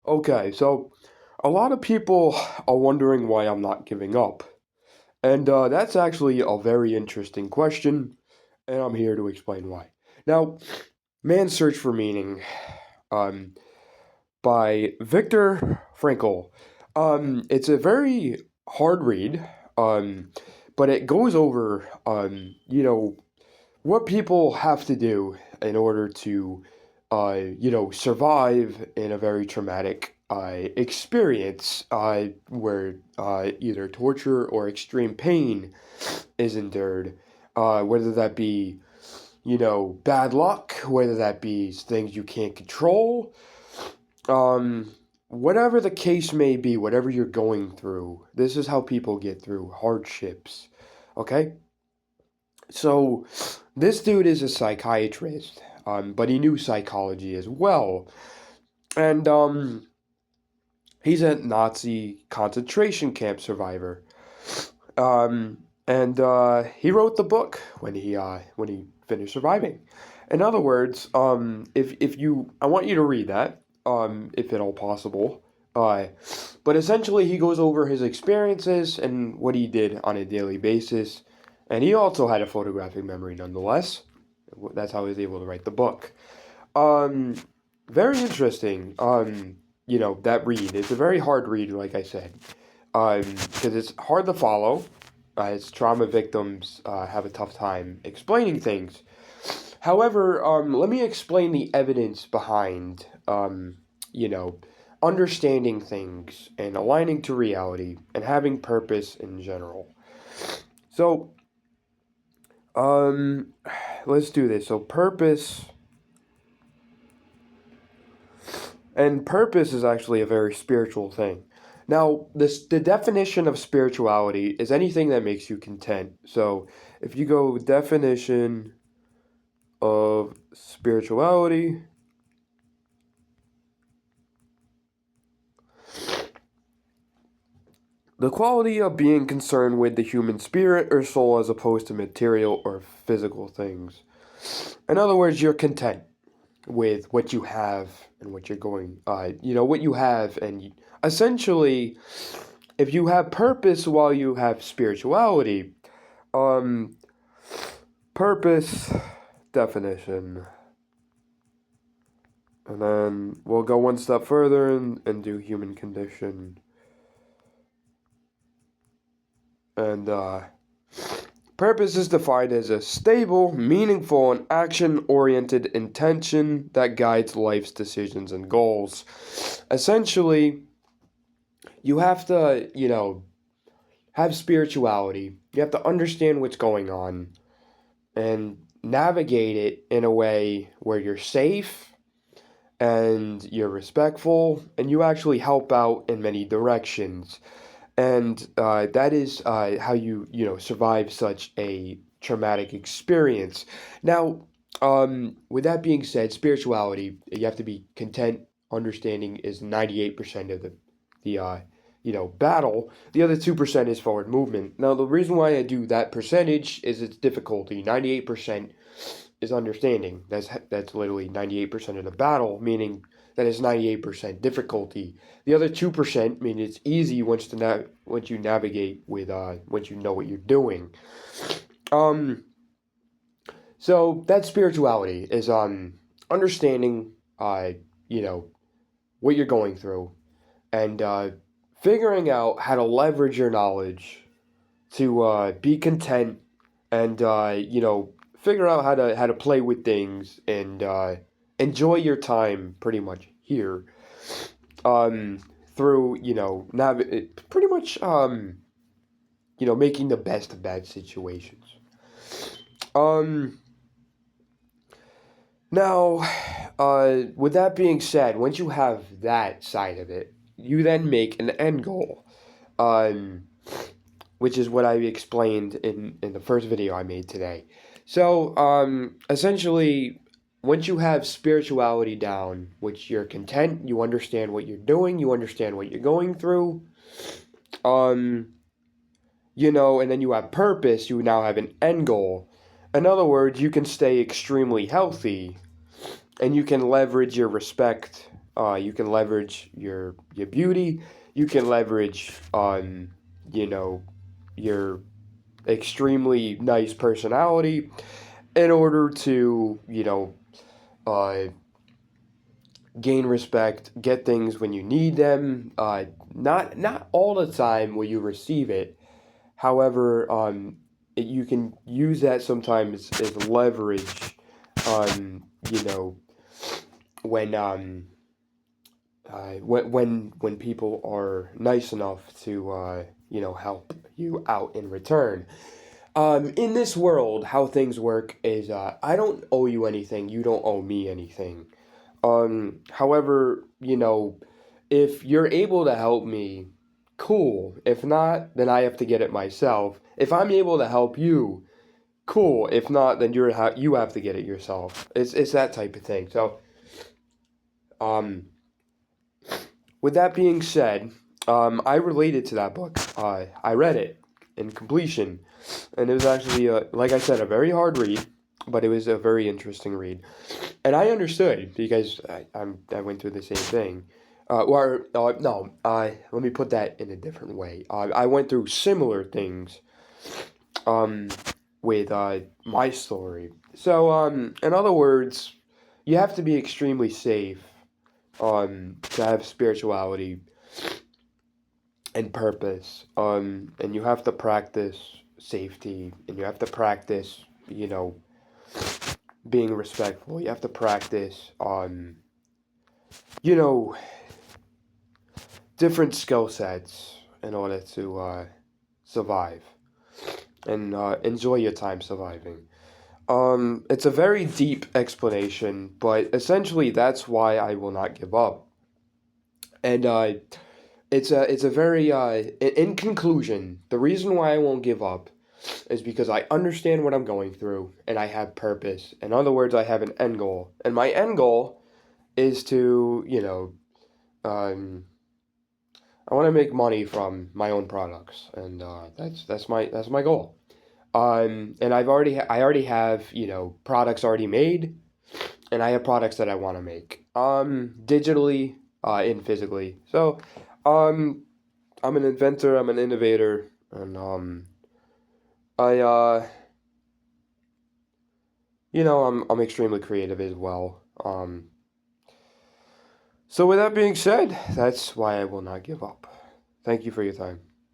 Okay, so a lot of people are wondering why I'm not giving up. And that's actually a very interesting question, and I'm here to explain why. Now, Man's Search for Meaning um, by Viktor Frankl. It's a very hard read, um, but it goes over, what people have to do in order to, survive in a very traumatic experience where either torture or extreme pain is endured, whether that be, bad luck, whether that be things you can't control, um, whatever the case may be, whatever you're going through, this is how people get through hardships. Okay? So, this dude is a psychiatrist, but he knew psychology as well. And he's a Nazi concentration camp survivor. And he wrote the book when he finished surviving. In other words, if you, I want you to read that, if at all possible. Uh, but essentially, he goes over his experiences and what he did on a daily basis, and he also had a photographic memory nonetheless. That's how he was able to write the book. Um, Very interesting. That read. It's a very hard read, like I said, because it's hard to follow. As trauma victims have a tough time explaining things. However, let me explain the evidence behind, you know, understanding things and aligning to reality and having purpose in general. So, um, let's do this. So, purpose is actually a very spiritual thing. Now, the definition of spirituality is anything that makes you content. So, if you go definition of spirituality, the quality of being concerned with the human spirit or soul as opposed to material or physical things. In other words, you're content with what you have and what you're going, what you have. And essentially, if you have purpose while you have spirituality, um, purpose definition. And then we'll go one step further and do human condition. And purpose is defined as a stable, meaningful, and action oriented intention that guides life's decisions and goals. Essentially, you have to, have spirituality. You have to understand what's going on and navigate it in a way where you're safe and you're respectful and you actually help out in many directions. And that is how you survive such a traumatic experience. Now, with that being said, spirituality, you have to be content. Understanding is 98% of the battle. The other 2% is forward movement. Now, the reason why I do that percentage is its difficulty. 98% is understanding. That's literally 98% of the battle, meaning that is 98% difficulty. The other 2% mean it's easy once you navigate with once you know what you're doing. Um, so that spirituality is understanding you know what you're going through and figuring out how to leverage your knowledge to be content and figure out how to play with things and enjoy your time pretty much here um, through pretty much making the best of bad situations. Um, Now, with that being said, once you have that side of it, you then make an end goal, um, which is what I explained in the first video I made today. So, essentially, once you have spirituality down, which you're content, you understand what you're doing, you understand what you're going through, um, and then you have purpose, you now have an end goal. In other words, you can stay extremely healthy and you can leverage your respect You can leverage your beauty. You can leverage you know, your extremely nice personality in order to, uh, gain respect, get things when you need them. Not all the time will you receive it. However, you can use that sometimes as leverage. You know, when when people are nice enough to help you out in return. In this world, how things work is I don't owe you anything, you don't owe me anything. However, if you're able to help me, cool. If not, then I have to get it myself. If I'm able to help you, cool. If not, then you have to get it yourself. It's that type of thing. So, um, with that being said, I related to that book. I read it in completion, and it was actually, like I said, a very hard read, but it was a very interesting read, and I understood because I went through the same thing. Or no, let me put that in a different way. I went through similar things, um, with my story. So, in other words, you have to be extremely safe, to have spirituality and purpose. And you have to practice safety, and you have to practice, being respectful. You have to practice, you know, different skill sets in order to survive and enjoy your time surviving. It's a very deep explanation, but essentially that's why I will not give up. And it's a very in conclusion, the reason why I won't give up is because I understand what I'm going through and I have purpose. In other words, I have an end goal, and my end goal is to um, I want to make money from my own products, and that's my goal. And I already have products already made, and I have products that I want to make digitally and physically. So um, I'm an inventor, I'm an innovator, and I I'm extremely creative as well. So with that being said, that's why I will not give up. Thank you for your time.